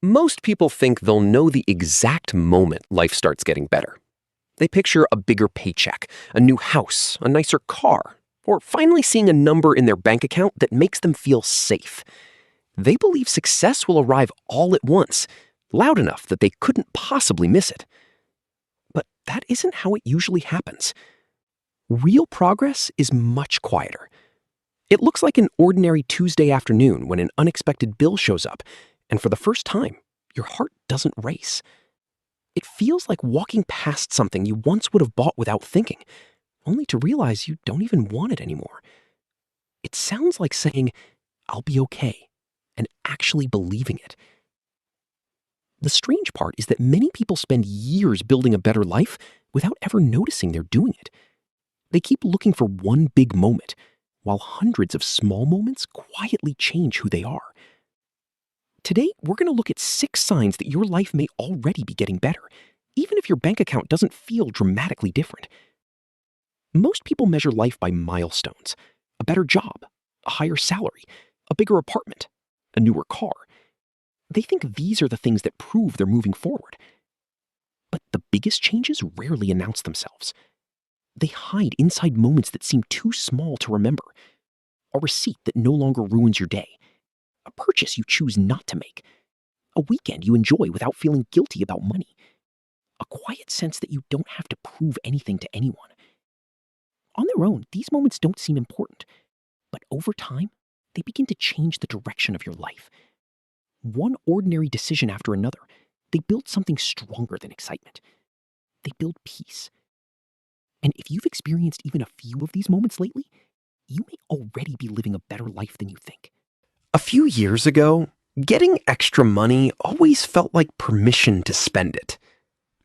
Most people think they'll know the exact moment life starts getting better. They picture a bigger paycheck, a new house, a nicer car, or finally seeing a number in their bank account that makes them feel safe. They believe success will arrive all at once, loud enough that they couldn't possibly miss it. But that isn't how it usually happens. Real progress is much quieter. It looks like an ordinary Tuesday afternoon when an unexpected bill shows up, and for the first time, your heart doesn't race. It feels like walking past something you once would have bought without thinking, only to realize you don't even want it anymore. It sounds like saying, "I'll be okay," and actually believing it. The strange part is that many people spend years building a better life without ever noticing they're doing it. They keep looking for one big moment, while hundreds of small moments quietly change who they are. Today, we're going to look at 6 signs that your life may already be getting better, even if your bank account doesn't feel dramatically different. Most people measure life by milestones: a better job, a higher salary, a bigger apartment, a newer car. They think these are the things that prove they're moving forward. But the biggest changes rarely announce themselves. They hide inside moments that seem too small to remember. A receipt that no longer ruins your day. A purchase you choose not to make. A weekend you enjoy without feeling guilty about money. A quiet sense that you don't have to prove anything to anyone. On their own, these moments don't seem important, but over time, they begin to change the direction of your life. One ordinary decision after another, they build something stronger than excitement. They build peace. And if you've experienced even a few of these moments lately, you may already be living a better life than you think. A few years ago, getting extra money always felt like permission to spend it.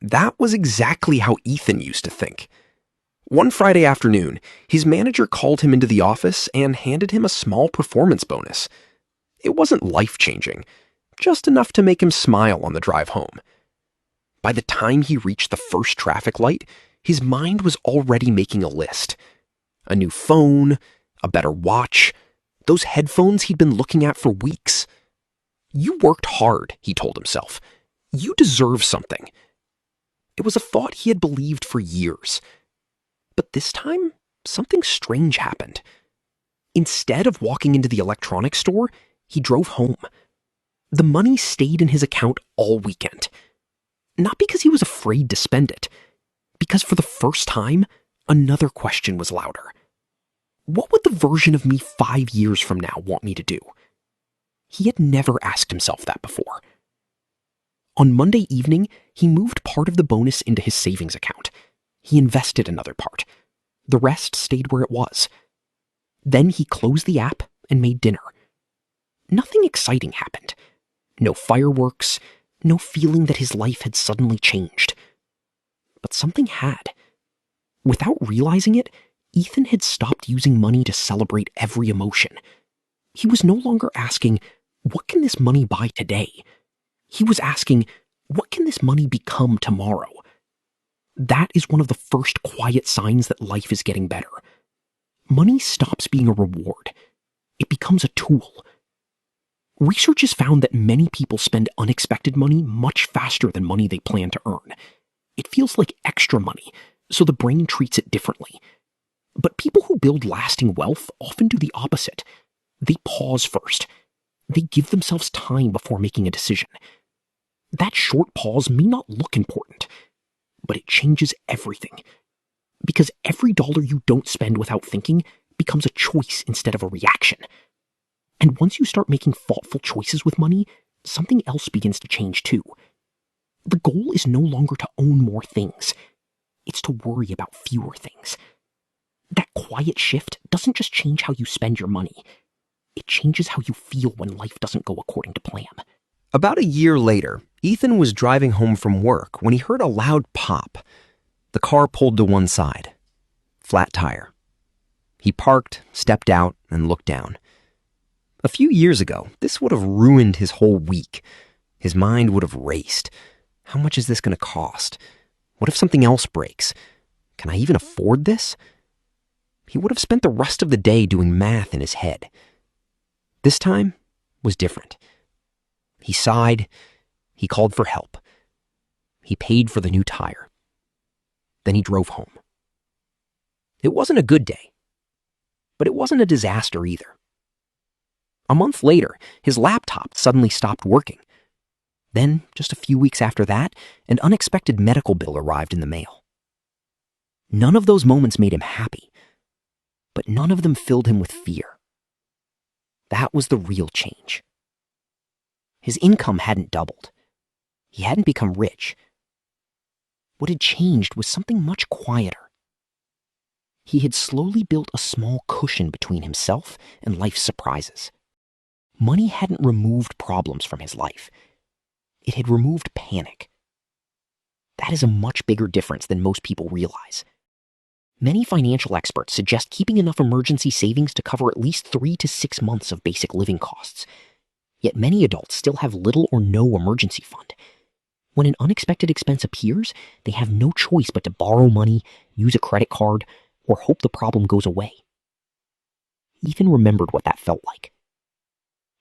That was exactly how Ethan used to think. One Friday afternoon, his manager called him into the office and handed him a small performance bonus. It wasn't life-changing, just enough to make him smile on the drive home. By the time he reached the first traffic light, his mind was already making a list. A new phone, a better watch, those headphones he'd been looking at for weeks. You worked hard, he told himself. You deserve something. It was a thought he had believed for years. But this time, something strange happened. Instead of walking into the electronics store, he drove home. The money stayed in his account all weekend. Not because he was afraid to spend it, because for the first time, another question was louder. What would the version of me 5 years from now want me to do? He had never asked himself that before. On Monday evening, he moved part of the bonus into his savings account. He invested another part. The rest stayed where it was. Then he closed the app and made dinner. Nothing exciting happened. No fireworks, no feeling that his life had suddenly changed. But something had. Without realizing it, Ethan had stopped using money to celebrate every emotion. He was no longer asking, "What can this money buy today?" He was asking, "What can this money become tomorrow?" That is one of the first quiet signs that life is getting better. Money stops being a reward. It becomes a tool. Research has found that many people spend unexpected money much faster than money they plan to earn. It feels like extra money, so the brain treats it differently. But people who build lasting wealth often do the opposite. They pause first. They give themselves time before making a decision. That short pause may not look important, but it changes everything. Because every dollar you don't spend without thinking becomes a choice instead of a reaction. And once you start making thoughtful choices with money, something else begins to change too. The goal is no longer to own more things. It's to worry about fewer things. That quiet shift doesn't just change how you spend your money. It changes how you feel when life doesn't go according to plan. About a year later, Ethan was driving home from work when he heard a loud pop. The car pulled to one side. Flat tire. He parked, stepped out, and looked down. A few years ago, this would have ruined his whole week. His mind would have raced. How much is this going to cost? What if something else breaks? Can I even afford this? He would have spent the rest of the day doing math in his head. This time was different. He sighed, He called for help. He paid for the new tire. Then he drove home. It wasn't a good day, but it wasn't a disaster either. A month later, his laptop suddenly stopped working. Then, just a few weeks after that, an unexpected medical bill arrived in the mail. None of those moments made him happy, but none of them filled him with fear. That was the real change. His income hadn't doubled. He hadn't become rich. What had changed was something much quieter. He had slowly built a small cushion between himself and life's surprises. Money hadn't removed problems from his life. It had removed panic. That is a much bigger difference than most people realize. Many financial experts suggest keeping enough emergency savings to cover at least 3 to 6 months of basic living costs. Yet many adults still have little or no emergency fund. When an unexpected expense appears, they have no choice but to borrow money, use a credit card, or hope the problem goes away. Ethan remembered what that felt like.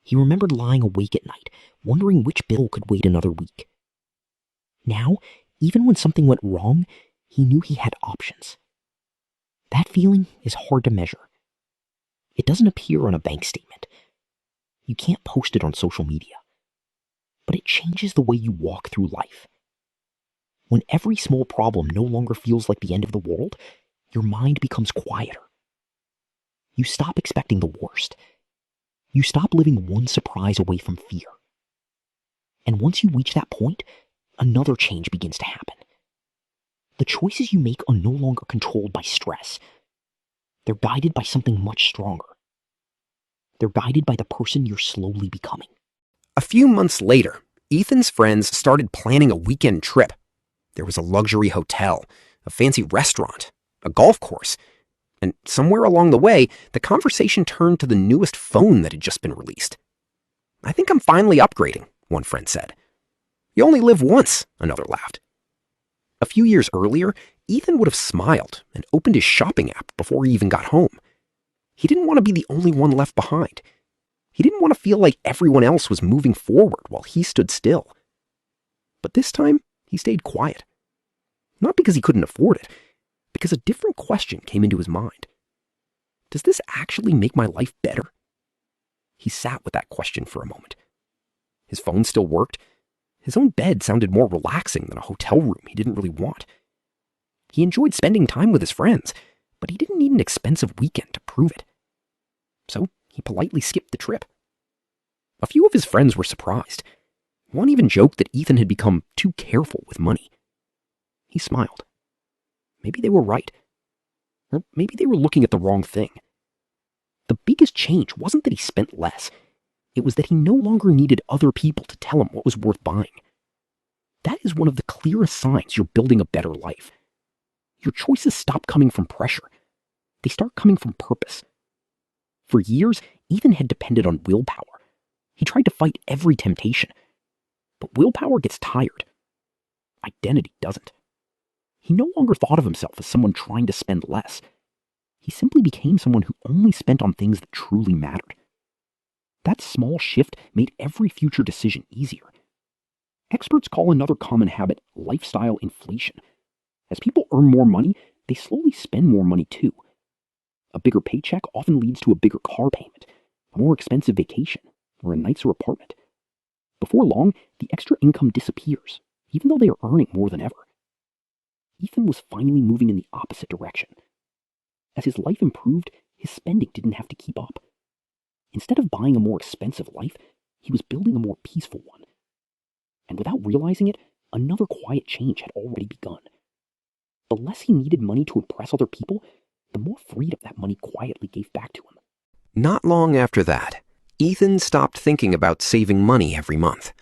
He remembered lying awake at night, wondering which bill could wait another week. Now, even when something went wrong, he knew he had options. That feeling is hard to measure. It doesn't appear on a bank statement. You can't post it on social media. But it changes the way you walk through life. When every small problem no longer feels like the end of the world, your mind becomes quieter. You stop expecting the worst. You stop living one surprise away from fear. And once you reach that point, another change begins to happen. The choices you make are no longer controlled by stress. They're guided by something much stronger. They're guided by the person you're slowly becoming. A few months later, Ethan's friends started planning a weekend trip. There was a luxury hotel, a fancy restaurant, a golf course, and somewhere along the way, the conversation turned to the newest phone that had just been released. "I think I'm finally upgrading," one friend said. "You only live once," another laughed. A few years earlier, Ethan would have smiled and opened his shopping app before he even got home. He didn't want to be the only one left behind. He didn't want to feel like everyone else was moving forward while he stood still. But this time, he stayed quiet. Not because he couldn't afford it, because a different question came into his mind. Does this actually make my life better? He sat with that question for a moment. His phone still worked. His own bed sounded more relaxing than a hotel room he didn't really want. He enjoyed spending time with his friends, but he didn't need an expensive weekend to prove it. So he politely skipped the trip. A few of his friends were surprised. One even joked that Ethan had become too careful with money. He smiled. Maybe they were right. Or maybe they were looking at the wrong thing. The biggest change wasn't that he spent less. It was that he no longer needed other people to tell him what was worth buying. That is one of the clearest signs you're building a better life. Your choices stop coming from pressure. They start coming from purpose. For years, Ethan had depended on willpower. He tried to fight every temptation. But willpower gets tired. Identity doesn't. He no longer thought of himself as someone trying to spend less. He simply became someone who only spent on things that truly mattered. That small shift made every future decision easier. Experts call another common habit lifestyle inflation. As people earn more money, they slowly spend more money too. A bigger paycheck often leads to a bigger car payment, a more expensive vacation, or a nicer apartment. Before long, the extra income disappears, even though they are earning more than ever. Ethan was finally moving in the opposite direction. As his life improved, his spending didn't have to keep up. Instead of buying a more expensive life, he was building a more peaceful one. And without realizing it, another quiet change had already begun. The less he needed money to impress other people, the more freedom that money quietly gave back to him. Not long after that, Ethan stopped thinking about saving money every month.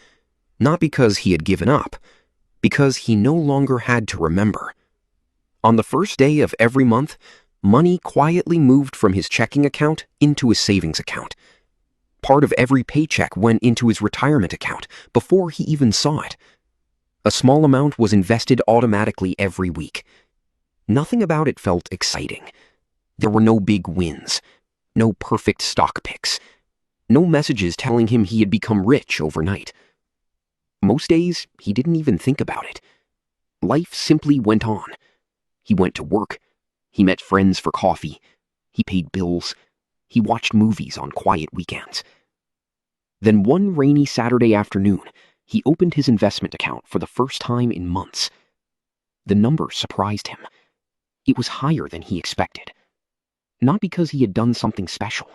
Not because he had given up, because he no longer had to remember. On the first day of every month, money quietly moved from his checking account into his savings account. Part of every paycheck went into his retirement account before he even saw it. A small amount was invested automatically every week. Nothing about it felt exciting. There were no big wins, no perfect stock picks, no messages telling him he had become rich overnight. Most days, he didn't even think about it. Life simply went on. He went to work. He met friends for coffee. He paid bills. He watched movies on quiet weekends. Then one rainy Saturday afternoon, he opened his investment account for the first time in months. The number surprised him. It was higher than he expected. Not because he had done something special,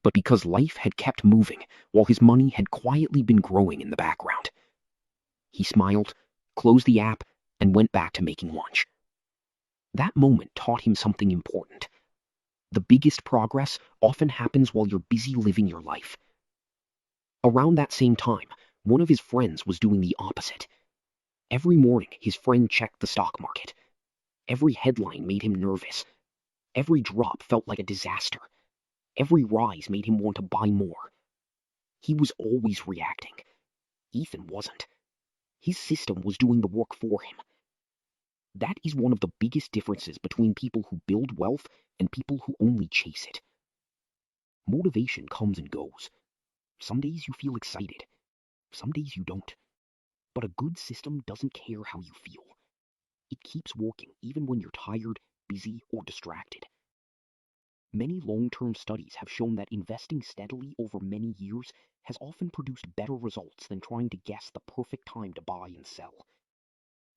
but because life had kept moving while his money had quietly been growing in the background. He smiled, closed the app, and went back to making lunch. That moment taught him something important. The biggest progress often happens while you're busy living your life. Around that same time, one of his friends was doing the opposite. Every morning, his friend checked the stock market. Every headline made him nervous. Every drop felt like a disaster. Every rise made him want to buy more. He was always reacting. Ethan wasn't. His system was doing the work for him. That is one of the biggest differences between people who build wealth and people who only chase it. Motivation comes and goes. Some days you feel excited. Some days you don't. But a good system doesn't care how you feel. It keeps working even when you're tired, busy, or distracted. Many long-term studies have shown that investing steadily over many years has often produced better results than trying to guess the perfect time to buy and sell.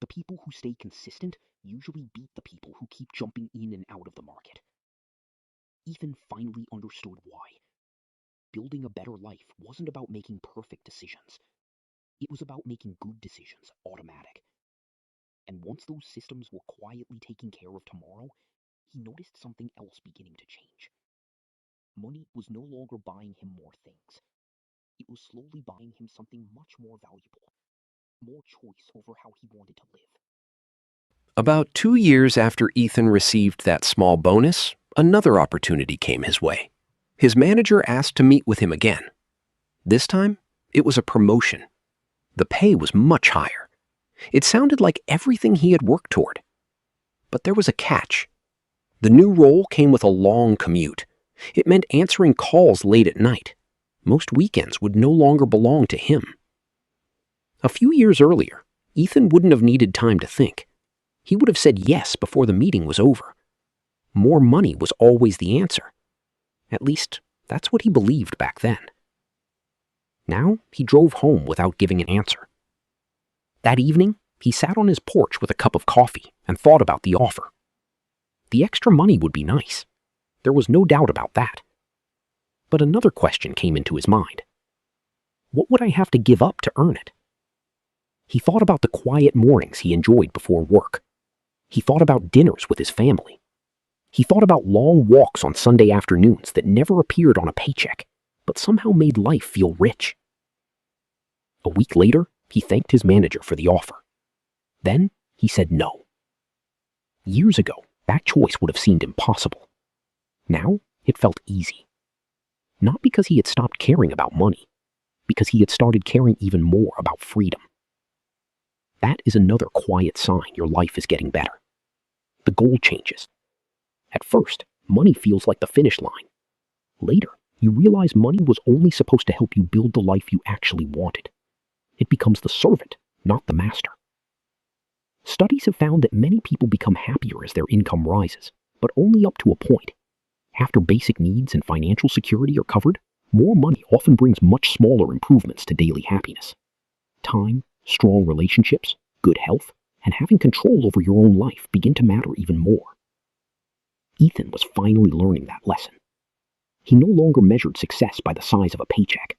The people who stay consistent usually beat the people who keep jumping in and out of the market. Ethan finally understood why. Building a better life wasn't about making perfect decisions. It was about making good decisions automatic. And once those systems were quietly taking care of tomorrow, he noticed something else beginning to change. Money was no longer buying him more things. It was slowly buying him something much more valuable, more choice over how he wanted to live. About 2 years after Ethan received that small bonus, another opportunity came his way. His manager asked to meet with him again. This time, it was a promotion. The pay was much higher. It sounded like everything he had worked toward. But there was a catch. The new role came with a long commute. It meant answering calls late at night. Most weekends would no longer belong to him. A few years earlier, Ethan wouldn't have needed time to think. He would have said yes before the meeting was over. More money was always the answer. At least, that's what he believed back then. Now, he drove home without giving an answer. That evening, he sat on his porch with a cup of coffee and thought about the offer. The extra money would be nice. There was no doubt about that. But another question came into his mind. What would I have to give up to earn it? He thought about the quiet mornings he enjoyed before work. He thought about dinners with his family. He thought about long walks on Sunday afternoons that never appeared on a paycheck, but somehow made life feel rich. A week later, he thanked his manager for the offer. Then, he said no. Years ago, that choice would have seemed impossible. Now, it felt easy. Not because he had stopped caring about money, because he had started caring even more about freedom. That is another quiet sign your life is getting better. The goal changes. At first, money feels like the finish line. Later, you realize money was only supposed to help you build the life you actually wanted. It becomes the servant, not the master. Studies have found that many people become happier as their income rises, but only up to a point. After basic needs and financial security are covered, more money often brings much smaller improvements to daily happiness. Time, strong relationships, good health, and having control over your own life begin to matter even more. Ethan was finally learning that lesson. He no longer measured success by the size of a paycheck.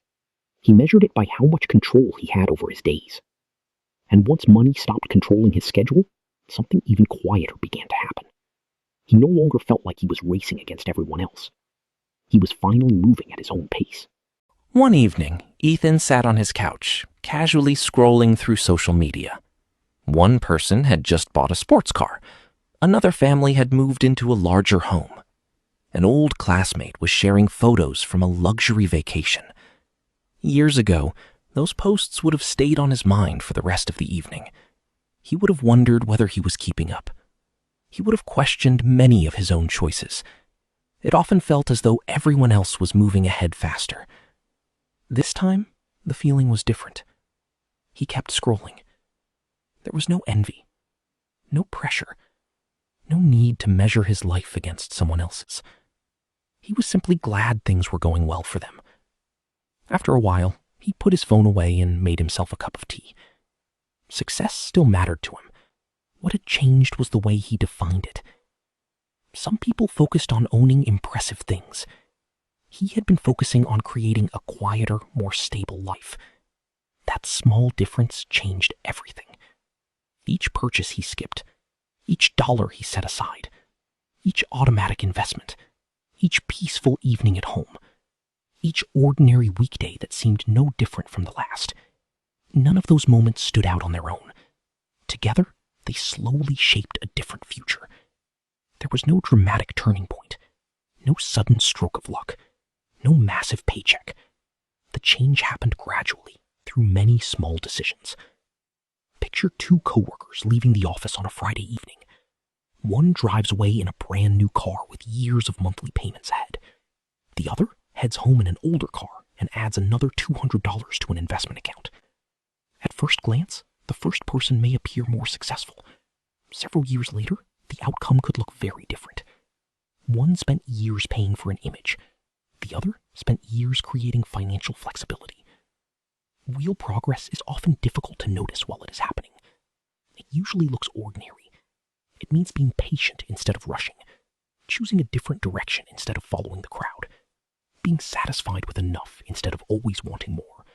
He measured it by how much control he had over his days. And once money stopped controlling his schedule, something even quieter began to happen. He no longer felt like he was racing against everyone else. He was finally moving at his own pace. One evening, Ethan sat on his couch, casually scrolling through social media. One person had just bought a sports car. Another family had moved into a larger home. An old classmate was sharing photos from a luxury vacation. Years ago, those posts would have stayed on his mind for the rest of the evening. He would have wondered whether he was keeping up. He would have questioned many of his own choices. It often felt as though everyone else was moving ahead faster. This time, the feeling was different. He kept scrolling. There was no envy, no pressure, no need to measure his life against someone else's. He was simply glad things were going well for them. After a while, he put his phone away and made himself a cup of tea. Success still mattered to him. What had changed was the way he defined it. Some people focused on owning impressive things. He had been focusing on creating a quieter, more stable life. That small difference changed everything. Each purchase he skipped, each dollar he set aside, each automatic investment, each peaceful evening at home, each ordinary weekday that seemed no different from the last. None of those moments stood out on their own. Together, they slowly shaped a different future. There was no dramatic turning point, no sudden stroke of luck, no massive paycheck. The change happened gradually through many small decisions. Picture two coworkers leaving the office on a Friday evening. One drives away in a brand new car with years of monthly payments ahead. The other heads home in an older car and adds another $200 to an investment account. At first glance, the first person may appear more successful. Several years later, the outcome could look very different. One spent years paying for an image. The other spent years creating financial flexibility. Real progress is often difficult to notice while it is happening. It usually looks ordinary. It means being patient instead of rushing, choosing a different direction instead of following the crowd, being satisfied with enough instead of always wanting more.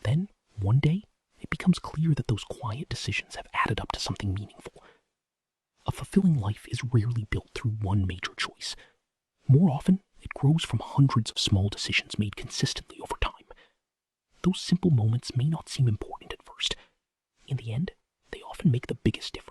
Then, one day, it becomes clear that those quiet decisions have added up to something meaningful. A fulfilling life is rarely built through one major choice. More often, it grows from hundreds of small decisions made consistently over time. Those simple moments may not seem important at first. In the end, they often make the biggest difference.